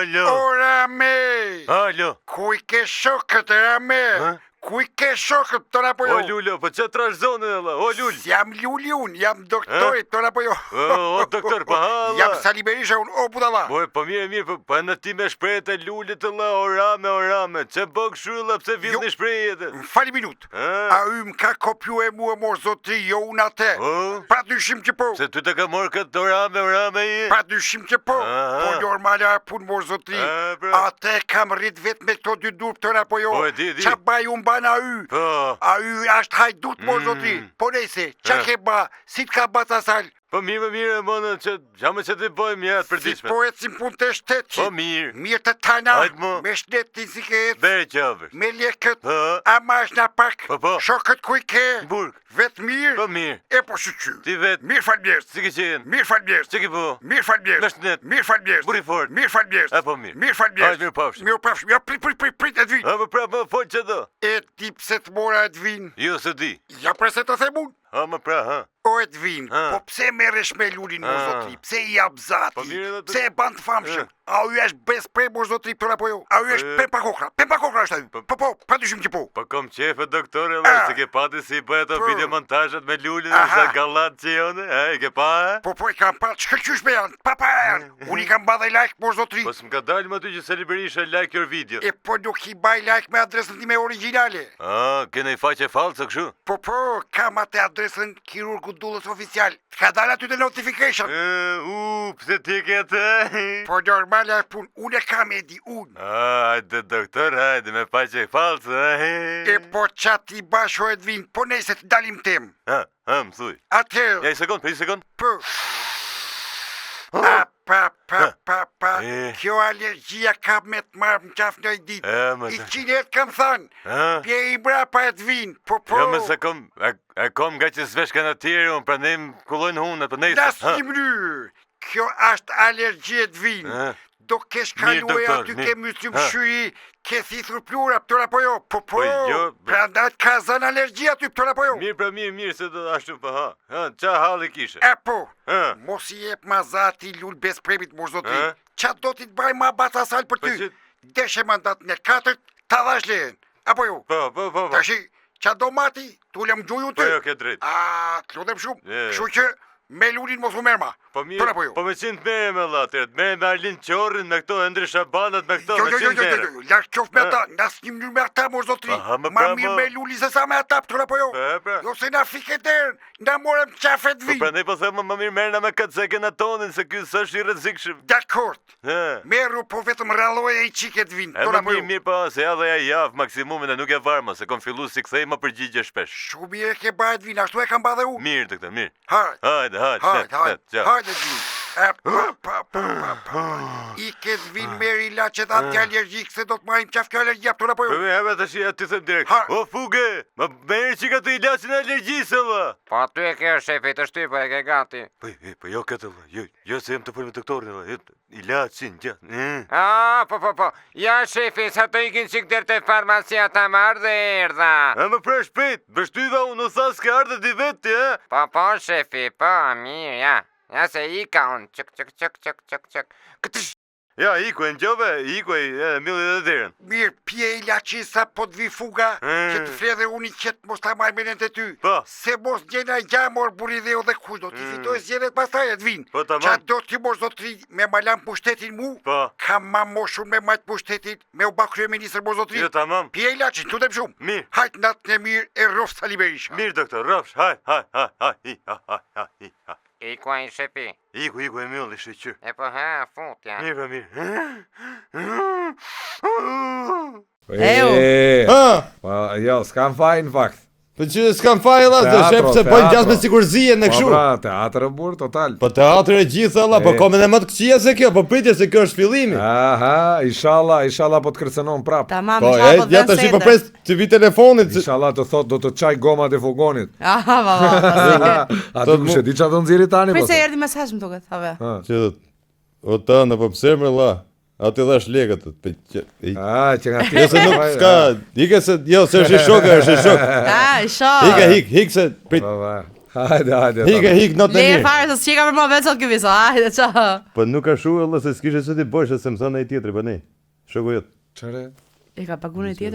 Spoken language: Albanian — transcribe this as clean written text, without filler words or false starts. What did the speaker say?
Alo. O Rame. Alo. Ku I ke shokët, Rame? Ku I ke shokët, tona po jo? O Lullo, po që trash zonë dhe, o Lull. Jam Lulli unë, jam doktori, tona po jo? O doktor, pa hala. Jam Sali Berisha unë, o budala. Po mirë, po në ti me shprejt e Lullit të la, o Rame, që bëk shulla, pse villë një shprejt e? Fali minut, a më ka kopju e mua mor zotri, jo unë ate. Pra dyshim që po. Se ty të ka morë këtë o Rame i? Pra dyshim që po, po normale a pun mor zotri. Ate kam rrit vet me këto dy dur tona po jo? Qa baj unë bana a y ashtë hajdut mor zotri. Po nejse, qa ke ba, si t'ka bat asal? Po mirë, mënë, që gjame që t'i bojmë jetë për dishme. Si po e cim pun të shtetë që. Po mirë. Mirë të tana, me shtetin si ke jetë. Bere qavër. Me lekët, ama është na pak. Po. Shokët kuj ke. Burg. Vetë mirë. Po mirë. E po shqy. Ti vetë. Mirë falbjerës. Si ke qenë. Mirë falbjerës. Që ki po. Mirë falbjerës. Me shnet. Mirë falbjerës. Buri fort. Mirë falbjerës. A po mirë. Mirë falbjerës. Mirë pafshim. Mirë pafshim. Ja prit Edvin. A më prapë më fol që do. E ti pse të mora Edvin? Jo se di. Ja prese të themun. A më pra, ha. O Edvin, po pse merresh me Lullin mor zotri? Pse I jap zati? Pse e ban të famshëm? A u është bes prej mor zotri tona po jo? A u është Pempa Kokra? Pempa Kokra është aty. Po, pa dyshim që po. Po kom qefe doktore, se ke pati si bëhet ato videomontazhet me Lullin sa gallat që jone, e ke pa? Po e kam pa, ç'këlqysh me janë? Pa janë. Unë I kam badhaj like mor zotri. Po s'm ka dalë më ty që Sali Berisha like your video. E po nuk I baj like me adresën time origjinale. Kene I faqe false kështu? Po, kam atë adresën kirurgu Dullës oficial. Ka dalë aty të notification. Pse ti ke atë? Po normale pun, unë e kam Edi, unë. Hajde doktor, hajde me faqe false. E po qati basho Edvin, po nejse të dalim tem. Më thuj. Atëherë. Ja, i sekund. Po. Kjo alergjia ka me të marrë më qaf në I ditë. I qinet kam thanë. Pje I brapa Edvin. Po. Jo me se kom nga që s'vesh ka në tjere, unë pra ne më kullojnë hunë, për nejse. Nas një mënyrë. Kjo është alergji Edvin. Do kesh kaluaj aty ke mysim shyri, ke thithur plura, pëtora po jo. Po, pra ndat ka zën alergji aty, pëtora po jo. Mirë, se do ashtu për ha. Qa halli kishe? E po, mos I jep ma zati lull bes premit mor zotri. Qa do t'i t'baj ma batasal për ty? Deshe mandat në 4, ta dhash lehen. Apo jo? Po. Tashi, qa do mati, t'ullem gjuju ty? Po jo, ke drejt. T'lodhem shumë. Kështu që me Lullin mos u merma. Po mirë, po me qenë të mere me latër, të mere me Arlin Qorrin, me këto Endri Shabanat, me këto, me qenë të mere. Larkë qof me ata, nas një mënyrë me ata, mor zotri. Ma mirë me Lulli se sa me ata, pëtëra po jo. Jo se na fike derën, na morem qafet vi. Po pra ne po thëmë ma mirë merna me këtë se kena tonin, se kjo së është I rrezikshëm. Dakord. Meru po vetëm ralloja I qiket vin, pëtëra po jo. Mirë po, se ja dhe ja javë maksimumin e nuk e varma, se kom fillu si kthej ma përgjigje shpesh. Shumë mirë ke bajt vin, ashtu e kam ba dhe u. Mirë të këtë, mirë. Hajde vin. I këtë vin meri lachet atë alergjik se do të marim qaf kjo alergjia pëtona po jo. Hebe të shi atë të thëm direkt. O fuge, më meri që ka të I lachin alergjisë vë. Po aty e ke shefi të shtypa e ke gati. Po jo këtë vë, jo se jem të përme doktorin vë, I lachin gja. Po, ja shefi sa të ikin qik der të farmacia ta marrë dhe erdha. Më presh pejt, bështyva unë u thas ke ardhe di veti, Po shefi, po, mirë, ja. Ja se I ka unë, qëk. Këtësh. Ja, ikuj në gjove, ikuj, milli dhe derën. Mirë, pje I laci sa po t'vi fuga, që të fledhe unë I qëtë mos ta marrë menen të ty. Se mos gjena I gjamor buri dhe o dhe kuj, do t'i fitoj zjedhet pastaj Edvin. Qa do t'i mos zotri me malam pushtetin mu, kam ma moshun me majt pushtetin, me u bakre minister mos zotri. Jo, tamam. Pje I laci, tu dem shumë. Mirë. Hajt natë në mirë e rofë Sali Berisha. Mirë, doktor, rofsh, haj. Iko I shefi. Iko e mjolli shqyr. E po fut ja. Mirë. Jo, s'kam faj në fakt. Po që s'kam faj Allah, të shep se bojnë gjas me sigurzije në këshu. Po pra, teatr burr total. Po teatr e gjithë Allah, po komen e më të këqia se kjo, po pritje se kjo është fillimi. Aha, inshallah po të kërcenon prap. Tamam, po ja tash po pres të vi telefonit. Inshallah të thot do të çaj gomat e fogonit. Aha, valla. Atë kush e di çfarë do nxjerri tani po. Pse erdhi mesazh më duket, thave. Që o ta në po pse më Allah. Atë dhash lekët. Që nga ti. Jo se nuk s'ka. Ike se jo se është shok. I shoh. Hik se prit. Hajde. Hik not në Le mirë. fare se s'ka për më vetë sot ky visa. Hajde ça. Po nuk ka shu, Allah, se s'kishe se ti bësh, se më thonë ai tjetri, po ne. Shoku jot. Çfarë? E ka paguën e tjetër.